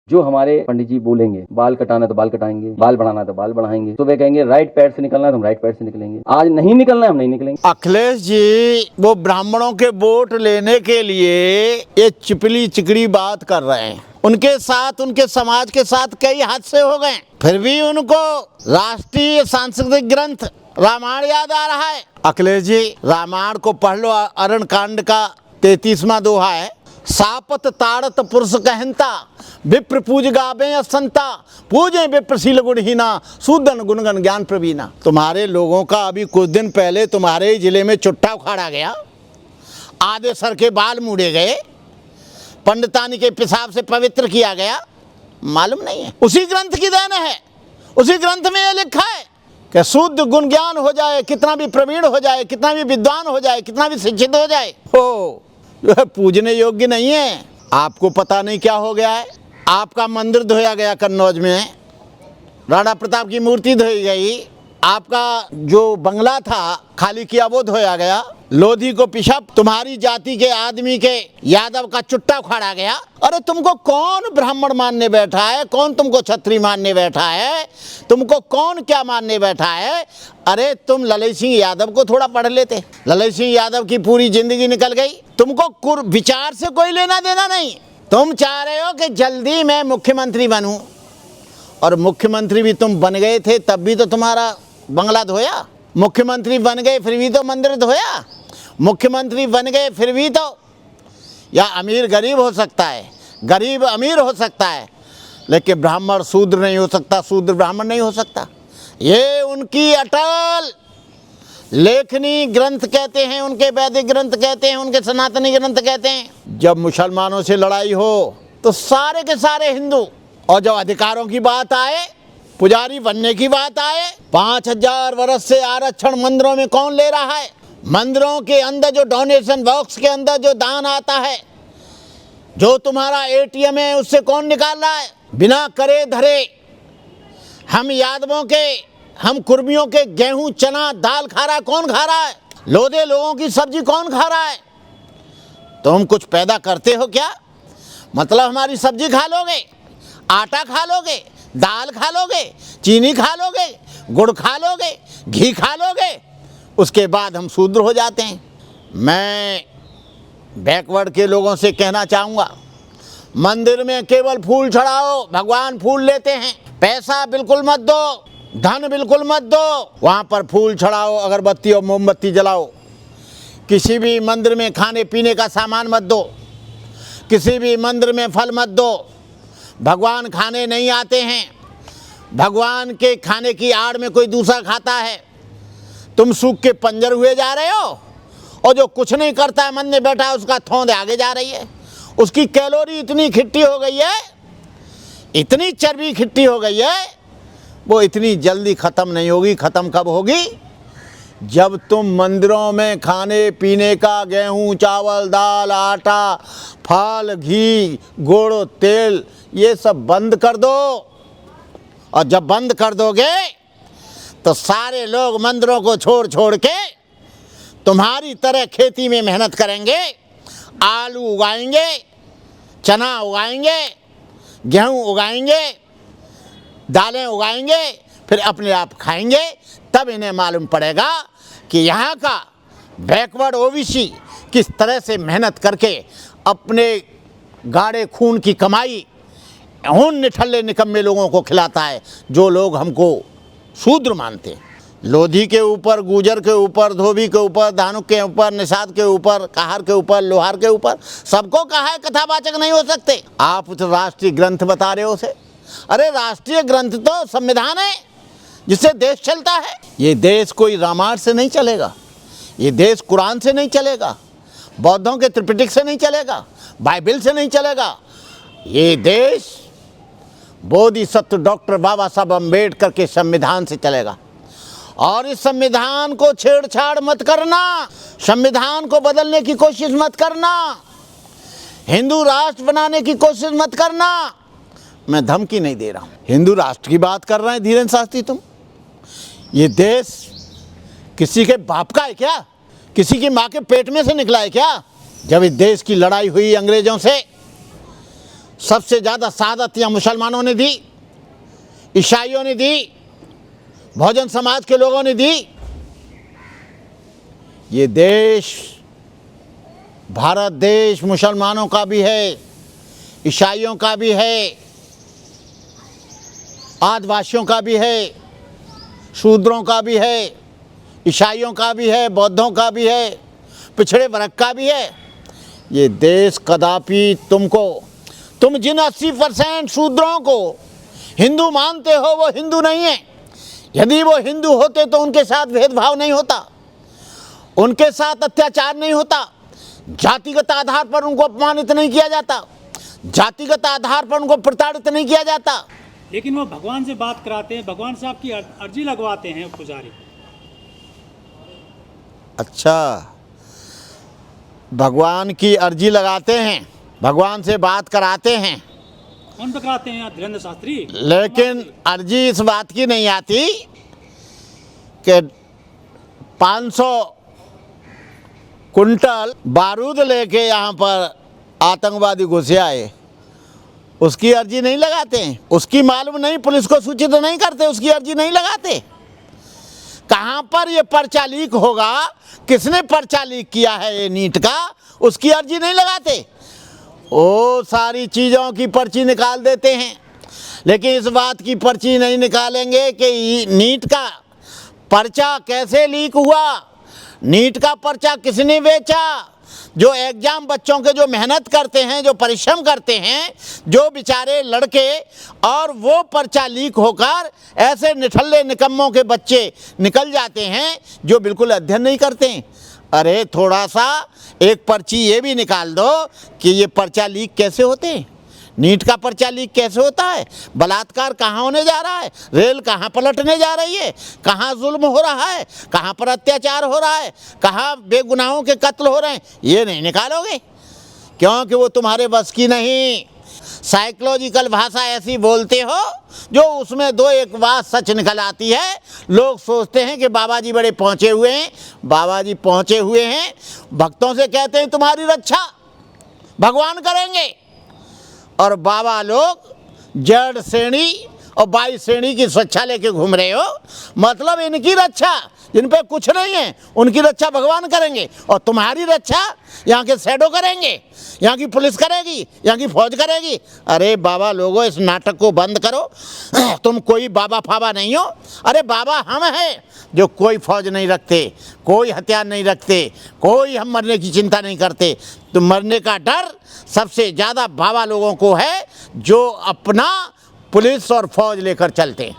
जो हमारे पंडित जी बोलेंगे, बाल कटाना है तो बाल कटाएंगे, बाल बढ़ाना है तो बाल बढ़ाएंगे, तो वे कहेंगे राइट पैड से निकलना है तो हम राइट पैड से निकलेंगे, आज नहीं निकलना है हम नहीं निकलेंगे। अखिलेश जी वो ब्राह्मणों के वोट लेने के लिए ये चिपली चिकड़ी बात कर रहे हैं। उनके साथ, उनके समाज के साथ कई हादसे हो गए, फिर भी उनको राष्ट्रीय सांस्कृतिक ग्रंथ रामायण याद आ रहा है। अखिलेश जी रामायण को पढ़ लो, अरण कांड का 33वां दोहा है, सापत ताड़त पुरुष कहनता, विप्र पूज गावे असंता, पूजे विप्रशील गुणहीना, सूदन गुणगन ज्ञान प्रवीणा। तुम्हारे लोगों का अभी कुछ दिन पहले तुम्हारे जिले में चुट्टा उखाड़ा गया, आधे सर के बाल मूड़े गए, पंडितानी के पेशाब से पवित्र किया गया, मालूम नहीं है? उसी ग्रंथ की देन है। उसी ग्रंथ में यह लिखा है कि शुद्ध गुण ज्ञान हो जाए, कितना भी प्रवीण हो जाए, कितना भी विद्वान हो जाए, कितना भी शिक्षित हो जाए, हो जो है पूजने योग्य नहीं है। आपको पता नहीं क्या हो गया है। आपका मंदिर धोया गया कन्नौज में, राणा प्रताप की मूर्ति धोई गई, आपका जो बंगला था खाली किया वो धोया गया, लोधी को पिशा, तुम्हारी जाति के आदमी के यादव का चुट्टा उखाड़ा गया। अरे तुमको कौन ब्राह्मण मानने बैठा है? कौन तुमको क्षत्रिय मानने बैठा है? तुमको कौन क्या मानने बैठा है? अरे तुम ललित सिंह यादव को थोड़ा पढ़ लेते। ललित सिंह यादव की पूरी जिंदगी निकल गई, तुमको विचार से कोई लेना देना नहीं। तुम चाह रहे हो कि जल्दी मैं मुख्यमंत्री बनूं, और मुख्यमंत्री भी तुम बन गए थे तब भी तो तुम्हारा बंगला धोया, मुख्यमंत्री बन गए फिर भी तो मंदिर धोया, मुख्यमंत्री बन गए फिर भी तो, या अमीर गरीब हो सकता है, गरीब अमीर हो सकता है, लेकिन ब्राह्मण शूद्र नहीं हो सकता, शूद्र ब्राह्मण नहीं हो सकता। ये उनकी अटल लेखनी ग्रंथ कहते हैं, उनके वैदिक ग्रंथ कहते हैं, उनके सनातनी ग्रंथ कहते हैं। जब मुसलमानों से लड़ाई हो तो सारे के सारे हिंदू, और जब अधिकारों की बात आए, पुजारी बनने की बात आए, 5000 वर्ष से आरक्षण मंदिरों में कौन ले रहा है? मंदिरों के अंदर जो डोनेशन बॉक्स के अंदर जो दान आता है, जो तुम्हारा एटीएम है, उससे कौन निकाल रहा है? बिना करे धरे हम यादवों के, हम कुर्मियों के गेहूं चना दाल खा रहा है, कौन खा रहा है? लोधे लोगों की सब्जी कौन खा रहा है? तुम कुछ पैदा करते हो क्या? मतलब हमारी सब्जी खा लोगे, आटा खा लोगे, दाल खा लोगे, चीनी खा लोगे, गुड़ खा लोगे, घी खा लोगे, उसके बाद हम शूद्र हो जाते हैं। मैं बैकवर्ड के लोगों से कहना चाहूँगा, मंदिर में केवल फूल चढ़ाओ, भगवान फूल लेते हैं, पैसा बिल्कुल मत दो, धन बिल्कुल मत दो, वहाँ पर फूल चढ़ाओ, अगरबत्ती और मोमबत्ती जलाओ। किसी भी मंदिर में खाने पीने का सामान मत दो, किसी भी मंदिर में फल मत दो। भगवान खाने नहीं आते हैं, भगवान के खाने की आड़ में कोई दूसरा खाता है। तुम सूख के पंजर हुए जा रहे हो, और जो कुछ नहीं करता है मन में बैठा है उसका थोंद आगे जा रही है। उसकी कैलोरी इतनी खिट्टी हो गई है, इतनी चर्बी खिट्टी हो गई है, वो इतनी जल्दी ख़त्म नहीं होगी। ख़त्म कब होगी? जब तुम मंदिरों में खाने पीने का गेहूं चावल दाल आटा फल घी गुड़ तेल ये सब बंद कर दो। और जब बंद कर दोगे तो सारे लोग मंदिरों को छोड़ छोड़ के तुम्हारी तरह खेती में मेहनत करेंगे, आलू उगाएंगे, चना उगाएंगे, गेहूं उगाएंगे, दालें उगाएंगे, फिर अपने आप खाएंगे। तब इन्हें मालूम पड़ेगा कि यहाँ का बैकवर्ड ओबीसी किस तरह से मेहनत करके अपने गाढ़े खून की कमाई उन निठल्ले निकम्मे लोगों को खिलाता है जो लोग हमको शूद्र मानते हैं। लोधी के ऊपर, गुजर के ऊपर, धोबी के ऊपर, धानुक के ऊपर, निषाद के ऊपर, कहार के ऊपर, लोहार के ऊपर, सबको कहा है कथावाचक नहीं हो सकते। आप उस राष्ट्रीय ग्रंथ बता रहे हो उसे। अरे राष्ट्रीय ग्रंथ तो संविधान है जिससे देश चलता है। ये देश कोई रामायण से नहीं चलेगा, ये देश कुरान से नहीं चलेगा, बौद्धों के त्रिपिटक से नहीं चलेगा, बाइबल से नहीं चलेगा। ये देश बोधिसत्व डॉक्टर बाबा साहब अम्बेडकर के संविधान से चलेगा। और इस संविधान को छेड़छाड़ मत करना, संविधान को बदलने की कोशिश मत करना, हिंदू राष्ट्र बनाने की कोशिश मत करना। मैं धमकी नहीं दे रहा हूँ, हिंदू राष्ट्र की बात कर रहे हैं धीरेन्द्र शास्त्री तुम। ये देश किसी के बाप का है क्या? किसी की माँ के पेट में से निकला है क्या? जब इस देश की लड़ाई हुई अंग्रेजों से सबसे ज़्यादा शहादत यहाँ मुसलमानों ने दी, ईसाइयों ने दी, बहुजन समाज के लोगों ने दी। ये देश, भारत देश मुसलमानों का भी है, ईसाइयों का भी है, आदिवासियों का भी है, शूद्रों का भी है, ईसाइयों का भी है, बौद्धों का भी है, पिछड़े वर्ग का भी है। ये देश कदापि तुम जिन 80% शूद्रों को हिंदू मानते हो वो हिंदू नहीं है। यदि वो हिंदू होते तो उनके साथ भेदभाव नहीं होता, उनके साथ अत्याचार नहीं होता, जातिगत आधार पर उनको अपमानित नहीं किया जाता, जातिगत आधार पर उनको प्रताड़ित नहीं किया जाता। लेकिन वो भगवान से बात कराते हैं, भगवान से आपकी अर्जी लगवाते हैं पुजारी। अच्छा, भगवान की अर्जी लगाते हैं, भगवान से बात कराते हैं, कौन पकड़ाते हैं? धीरेन्द्र शास्त्री। लेकिन अर्जी इस बात की नहीं आती कि 500 कुंटल बारूद लेके यहाँ पर आतंकवादी घुसे आए, उसकी अर्जी नहीं लगाते हैं। उसकी मालूम नहीं, पुलिस को सूचित नहीं करते, उसकी अर्जी नहीं लगाते। कहाँ पर ये पर्चा लीक होगा, किसने पर्चा लीक किया है ये नीट का, उसकी अर्जी नहीं लगाते। वो सारी चीज़ों की पर्ची निकाल देते हैं, लेकिन इस बात की पर्ची नहीं निकालेंगे कि नीट का पर्चा कैसे लीक हुआ, नीट का पर्चा किसने बेचा। जो एग्जाम बच्चों के जो मेहनत करते हैं, जो परिश्रम करते हैं, जो बेचारे लड़के, और वो पर्चा लीक होकर ऐसे निठल्ले निकम्मों के बच्चे निकल जाते हैं जो बिल्कुल अध्ययन नहीं करते हैं। अरे थोड़ा सा एक पर्ची ये भी निकाल दो कि ये पर्चा लीक कैसे होते हैं, नीट का पर्चा लीक कैसे होता है, बलात्कार कहाँ होने जा रहा है, रेल कहाँ पलटने जा रही है, कहाँ जुल्म हो रहा है, कहाँ पर अत्याचार हो रहा है, कहाँ बेगुनाहों के कत्ल हो रहे हैं, ये नहीं निकालोगे क्योंकि वो तुम्हारे बस की नहीं। साइकोलॉजिकल भाषा ऐसी बोलते हो जो उसमें दो एक बात सच निकल आती है। लोग सोचते हैं कि बाबा जी बड़े पहुँचे हुए हैं, बाबा जी पहुँचे हुए हैं, भक्तों से कहते हैं तुम्हारी रक्षा भगवान करेंगे, और बाबा लोग जड़ श्रेणी और 22 श्रेणी की स्वच्छा लेके घूम रहे हो। मतलब इनकी रक्षा, जिन पे कुछ नहीं है उनकी रक्षा भगवान करेंगे, और तुम्हारी रक्षा यहाँ के शैडो करेंगे, यहाँ की पुलिस करेगी, यहाँ की फौज करेगी। अरे बाबा लोगों, इस नाटक को बंद करो। तुम कोई बाबा फाबा नहीं हो। अरे बाबा हम हैं जो कोई फौज नहीं रखते, कोई हथियार नहीं रखते, कोई हम मरने की चिंता नहीं करते। तो मरने का डर सबसे ज़्यादा बाबा लोगों को है जो अपना पुलिस और फौज लेकर चलते हैं।